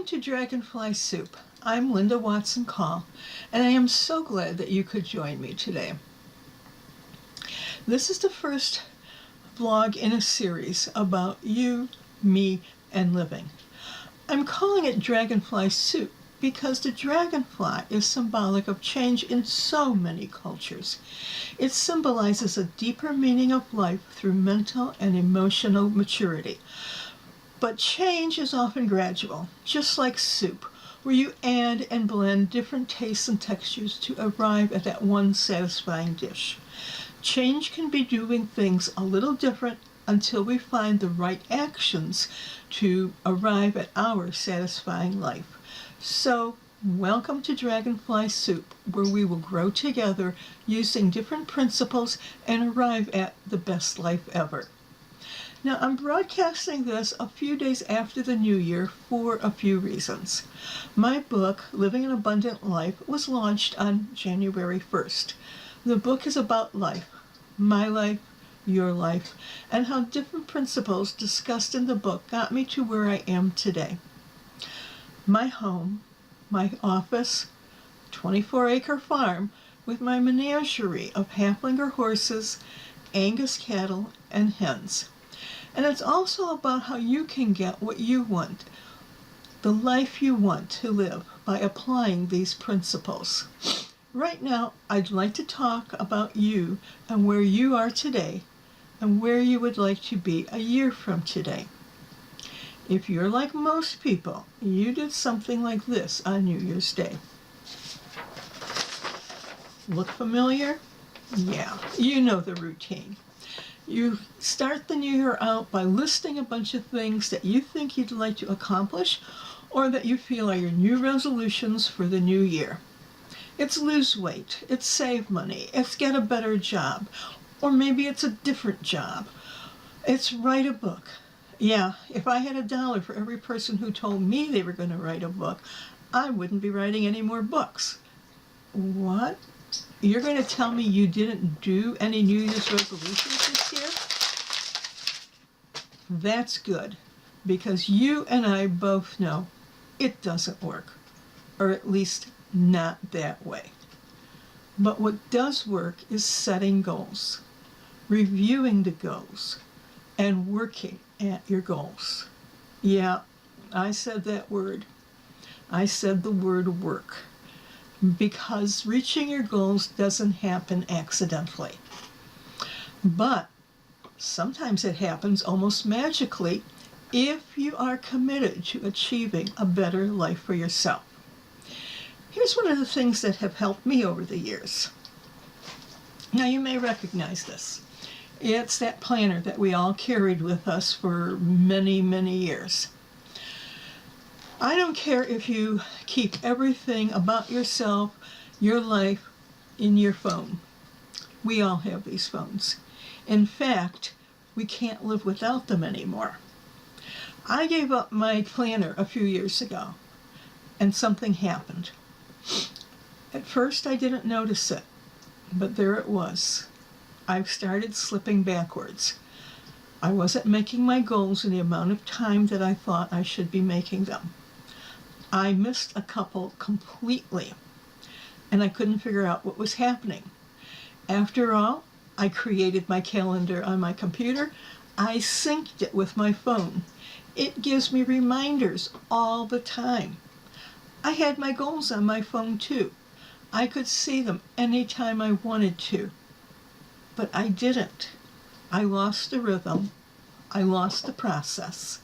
Welcome to Dragonfly Soup. I'm Linda Watson Call, and I am so glad that you could join me today. This is the first vlog in a series about you, me, and living. I'm calling it Dragonfly Soup because the dragonfly is symbolic of change in so many cultures. It symbolizes a deeper meaning of life through mental and emotional maturity. But change is often gradual, just like soup, where you add and blend different tastes and textures to arrive at that one satisfying dish. Change can be doing things a little different until we find the right actions to arrive at our satisfying life. So, welcome to Dragonfly Soup, where we will grow together using different principles and arrive at the best life ever. Now, I'm broadcasting this a few days after the new year for a few reasons. My book, Living an Abundant Life, was launched on January 1st. The book is about life, my life, your life, and how different principles discussed in the book got me to where I am today. My home, my office, 24-acre farm with my menagerie of Haflinger horses, Angus cattle, and hens. And it's also about how you can get what you want, the life you want to live, by applying these principles. Right now, I'd like to talk about you and where you are today and where you would like to be a year from today. If you're like most people, you did something like this on New Year's Day. Look familiar? Yeah, you know the routine. You start the new year out by listing a bunch of things that you think you'd like to accomplish or that you feel are your new resolutions for the new year. It's lose weight, it's save money, it's get a better job, or maybe it's a different job. It's write a book. Yeah, if I had $1 for every person who told me they were going to write a book, I wouldn't be writing any more books. What? You're going to tell me you didn't do any New Year's resolutions this year? That's good, because you and I both know it doesn't work, or at least not that way. But what does work is setting goals, reviewing the goals, and working at your goals. Yeah, I said that word. I said the word work. Because reaching your goals doesn't happen accidentally. But sometimes it happens almost magically if you are committed to achieving a better life for yourself. Here's one of the things that have helped me over the years. Now, you may recognize this. It's that planner that we all carried with us for many, many years. I don't care if you keep everything about yourself, your life, in your phone. We all have these phones. In fact, we can't live without them anymore. I gave up my planner a few years ago, and something happened. At first, I didn't notice it, but there it was. I've started slipping backwards. I wasn't making my goals in the amount of time that I thought I should be making them. I missed a couple completely, and I couldn't figure out what was happening. After all, I created my calendar on my computer. I synced it with my phone. It gives me reminders all the time. I had my goals on my phone too. I could see them anytime I wanted to. But I didn't. I lost the rhythm. I lost the process.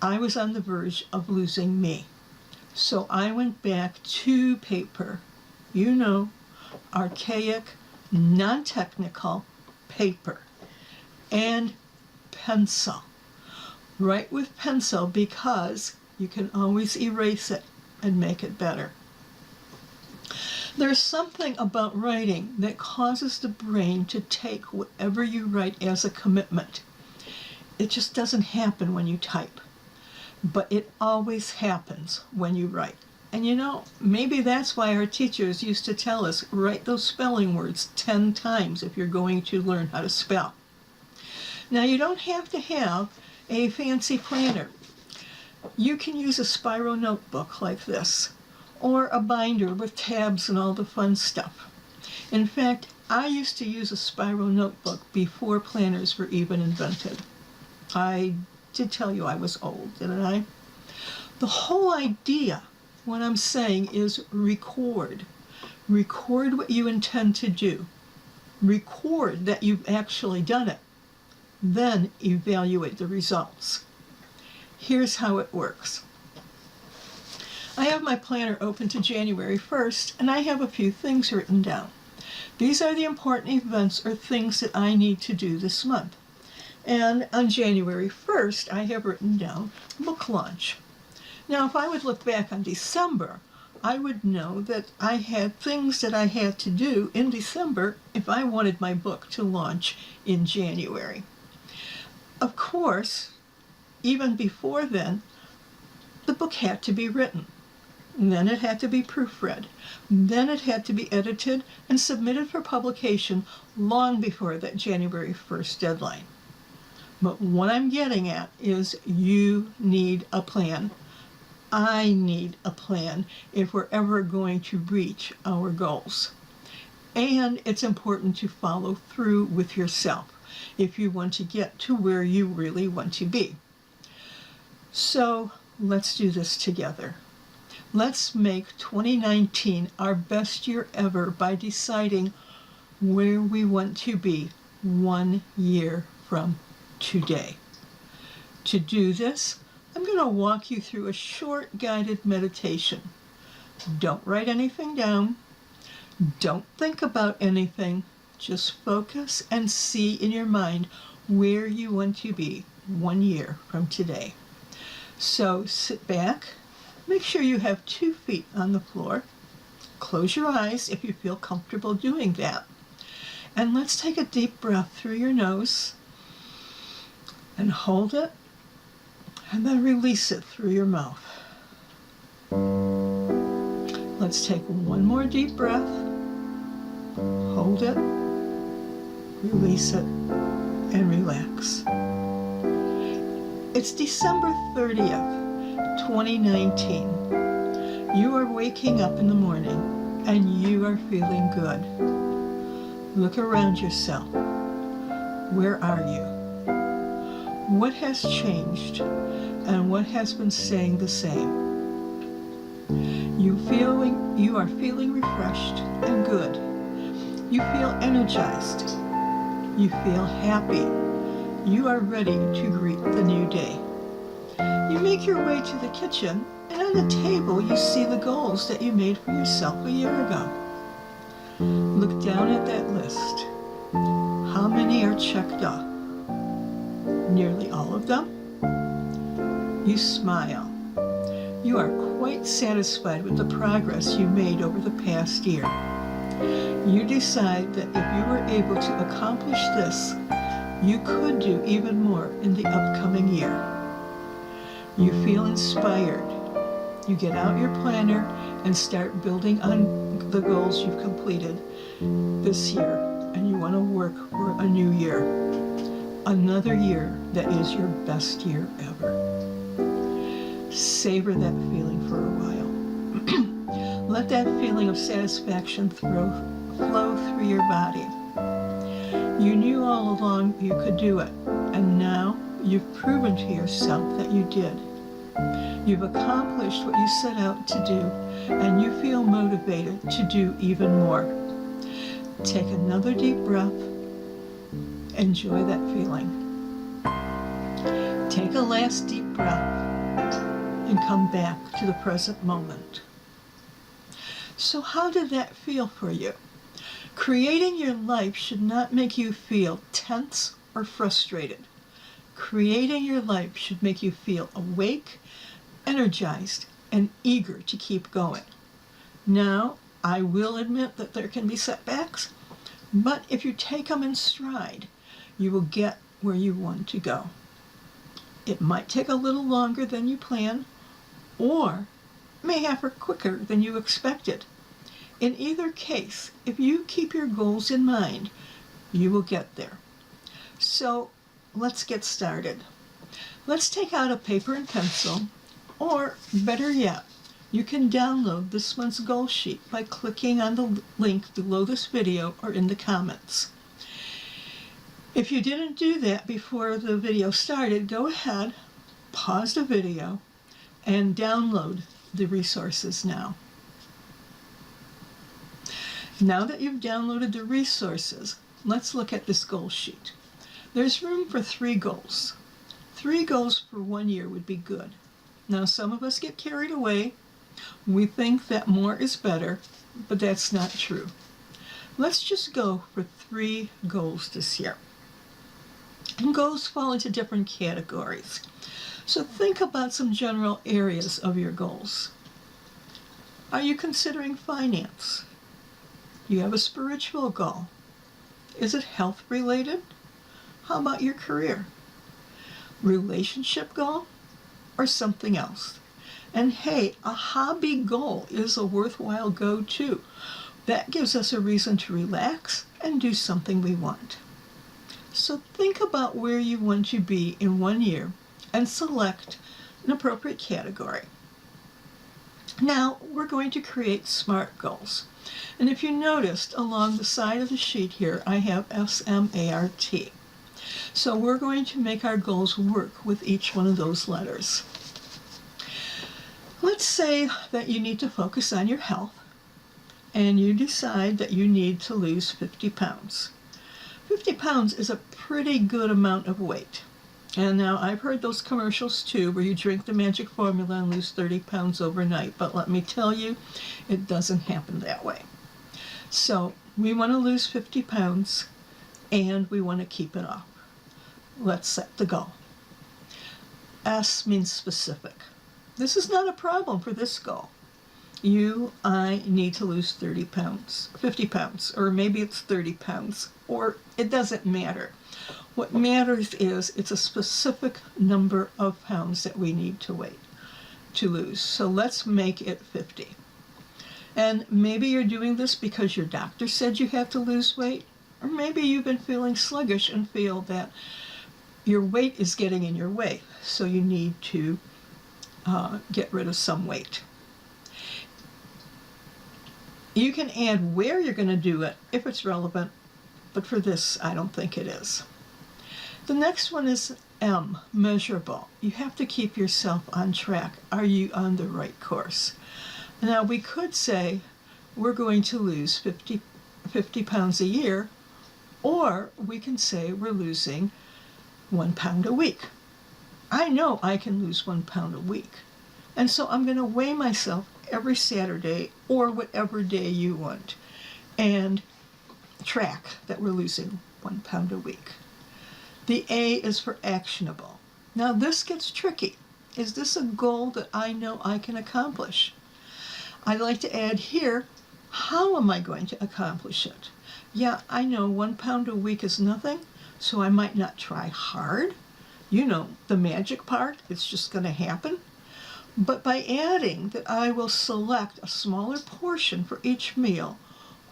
I was on the verge of losing me. So I went back to paper. You know, archaic, non-technical paper. And pencil. Write with pencil because you can always erase it and make it better. There's something about writing that causes the brain to take whatever you write as a commitment. It just doesn't happen when you type. But it always happens when you write. And you know, maybe that's why our teachers used to tell us, write those spelling words 10 times if you're going to learn how to spell. Now, you don't have to have a fancy planner. You can use a spiral notebook like this, or a binder with tabs and all the fun stuff. In fact, I used to use a spiral notebook before planners were even invented. I did tell you I was old, didn't I? The whole idea, what I'm saying, is record. Record what you intend to do. Record that you've actually done it. Then evaluate the results. Here's how it works. I have my planner open to January 1st, and I have a few things written down. These are the important events or things that I need to do this month. And on January 1st, I have written down book launch. Now, if I would look back on December, I would know that I had things that I had to do in December if I wanted my book to launch in January. Of course, even before then, the book had to be written. And then it had to be proofread. Then it had to be edited and submitted for publication long before that January 1st deadline. But what I'm getting at is you need a plan. I need a plan if we're ever going to reach our goals. And it's important to follow through with yourself if you want to get to where you really want to be. So let's do this together. Let's make 2019 our best year ever by deciding where we want to be 1 year from today. To do this, I'm going to walk you through a short guided meditation. Don't write anything down. Don't think about anything. Just focus and see in your mind where you want to be 1 year from today. So sit back. Make sure you have 2 feet on the floor. Close your eyes if you feel comfortable doing that. And let's take a deep breath through your nose and hold it, and then release it through your mouth. Let's take one more deep breath. Hold it, release it, and relax. It's December 30th, 2019. You are waking up in the morning and you are feeling good. Look around yourself. Where are you? What has changed and what has been staying the same? You are feeling refreshed and good. You feel energized. You feel happy. You are ready to greet the new day. You make your way to the kitchen, and on the table you see the goals that you made for yourself a year ago. Look down at that list. How many are checked off? Nearly all of them? You smile. You are quite satisfied with the progress you made over the past year. You decide that if you were able to accomplish this, you could do even more in the upcoming year. You feel inspired. You get out your planner and start building on the goals you've completed this year, and you want to work for a new year. Another year that is your best year ever. Savor that feeling for a while. Let that feeling of satisfaction flow through your body. You knew all along you could do it, and now you've proven to yourself that you did. You've accomplished what you set out to do, and you feel motivated to do even more. Take another deep breath. Enjoy that feeling. Take a last deep breath and come back to the present moment. So how did that feel for you? Creating your life should not make you feel tense or frustrated. Creating your life should make you feel awake, energized, and eager to keep going. Now, I will admit that there can be setbacks, but if you take them in stride, you will get where you want to go. It might take a little longer than you planned, or may happen quicker than you expected. In either case, if you keep your goals in mind, you will get there. So let's get started. Let's take out a paper and pencil Or better yet, you can download this month's goal sheet by clicking on the link below this video or in the comments. If you didn't do that before the video started, go ahead, pause the video, and download the resources now. Now that you've downloaded the resources, let's look at this goal sheet. There's room for 3 goals. 3 goals for 1 year would be good. Now, some of us get carried away. We think that more is better, but that's not true. Let's just go for 3 goals this year. And goals fall into different categories. So think about some general areas of your goals. Are you considering finance? Do you have a spiritual goal? Is it health related? How about your career? Relationship goal? Or something else? And hey, a hobby goal is a worthwhile go too. That gives us a reason to relax and do something we want. So think about where you want to be in 1 year and select an appropriate category. Now we're going to create SMART goals. And if you noticed, along the side of the sheet here, I have SMART. So we're going to make our goals work with each one of those letters. Let's say that you need to focus on your health, and you decide that you need to lose 50 pounds. 50 pounds is a pretty good amount of weight. And now I've heard those commercials too, where you drink the magic formula and lose 30 pounds overnight. But let me tell you, it doesn't happen that way. So we want to lose 50 pounds and we want to keep it off. Let's set the goal. S means specific. This is not a problem for this goal. I need to lose 50 pounds, or maybe it's 30 pounds, or it doesn't matter. What matters is it's a specific number of pounds that we need to lose. So let's make it 50. And maybe you're doing this because your doctor said you have to lose weight, or maybe you've been feeling sluggish and feel that your weight is getting in your way, so you need to get rid of some weight. You can add where you're going to do it if it's relevant, but for this, I don't think it is. The next one is M, measurable. You have to keep yourself on track. Are you on the right course? Now, we could say we're going to lose 50 pounds a year, or we can say we're losing 1 pound a week. I know I can lose 1 pound a week. And so I'm going to weigh myself every Saturday or whatever day you want and track that we're losing 1 pound a week. The A is for actionable. Now this gets tricky. Is this a goal that I know I can accomplish? I'd like to add here, how am I going to accomplish it? Yeah, I know 1 pound a week is nothing, so I might not try hard. You know, the magic part, it's just going to happen. But by adding that I will select a smaller portion for each meal,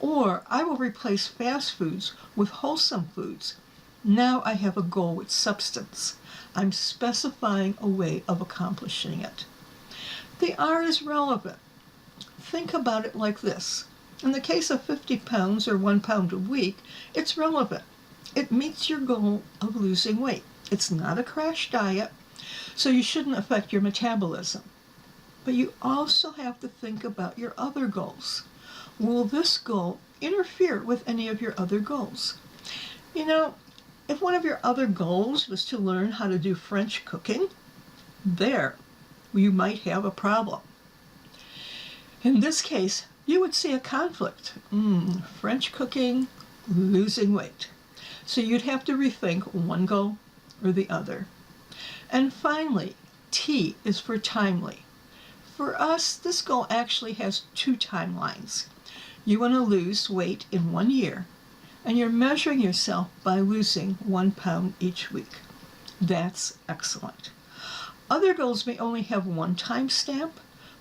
or I will replace fast foods with wholesome foods, now I have a goal with substance. I'm specifying a way of accomplishing it. The R is relevant. Think about it like this. In the case of 50 pounds or 1 pound a week, it's relevant. It meets your goal of losing weight. It's not a crash diet, so you shouldn't affect your metabolism. But you also have to think about your other goals. Will this goal interfere with any of your other goals? You know, if one of your other goals was to learn how to do French cooking, you might have a problem. In this case, you would see a conflict. French cooking, losing weight. So you'd have to rethink one goal or the other. And finally, T is for timely. For us, this goal actually has 2 timelines. You want to lose weight in 1 year, and you're measuring yourself by losing 1 pound each week. That's excellent. Other goals may only have 1 timestamp,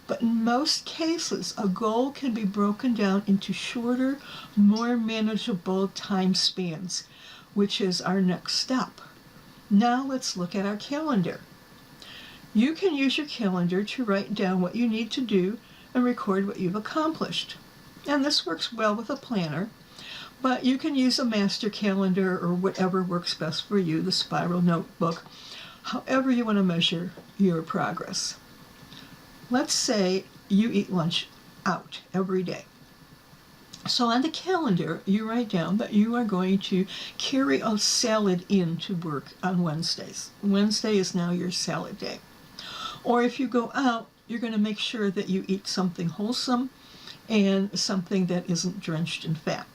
but in most cases, a goal can be broken down into shorter, more manageable time spans, which is our next step. Now let's look at our calendar. You can use your calendar to write down what you need to do and record what you've accomplished. And this works well with a planner, but you can use a master calendar or whatever works best for you, the spiral notebook, however you want to measure your progress. Let's say you eat lunch out every day. So on the calendar, you write down that you are going to carry a salad in to work on Wednesdays. Wednesday is now your salad day. Or if you go out, you're going to make sure that you eat something wholesome and something that isn't drenched in fat.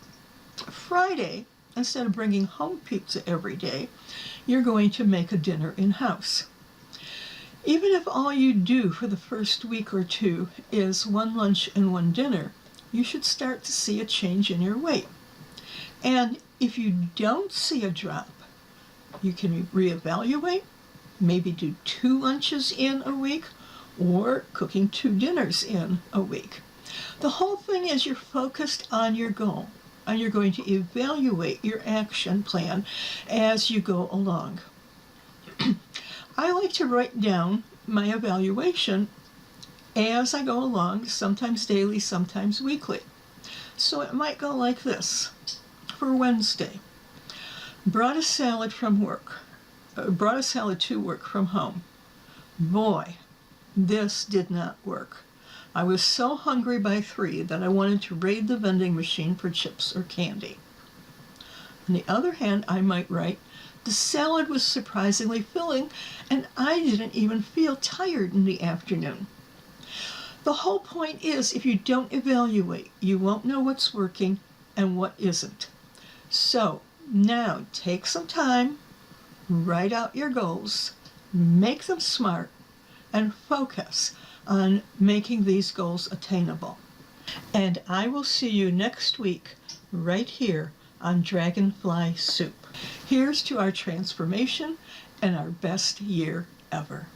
Friday, instead of bringing home pizza every day, you're going to make a dinner in-house. Even if all you do for the first week or two is one lunch and one dinner, you should start to see a change in your weight. And if you don't see a drop, you can reevaluate, maybe do 2 lunches in a week or cooking 2 dinners in a week. The whole thing is you're focused on your goal and you're going to evaluate your action plan as you go along. I like to write down my evaluation as I go along, sometimes daily, sometimes weekly. So it might go like this. For Wednesday, brought a salad to work from home. Boy, this did not work. I was so hungry by 3 that I wanted to raid the vending machine for chips or candy. On the other hand, I might write, the salad was surprisingly filling and I didn't even feel tired in the afternoon. The whole point is, if you don't evaluate, you won't know what's working and what isn't. So now take some time, write out your goals, make them smart, and focus on making these goals attainable. And I will see you next week right here on Dragonfly Soup. Here's to our transformation and our best year ever.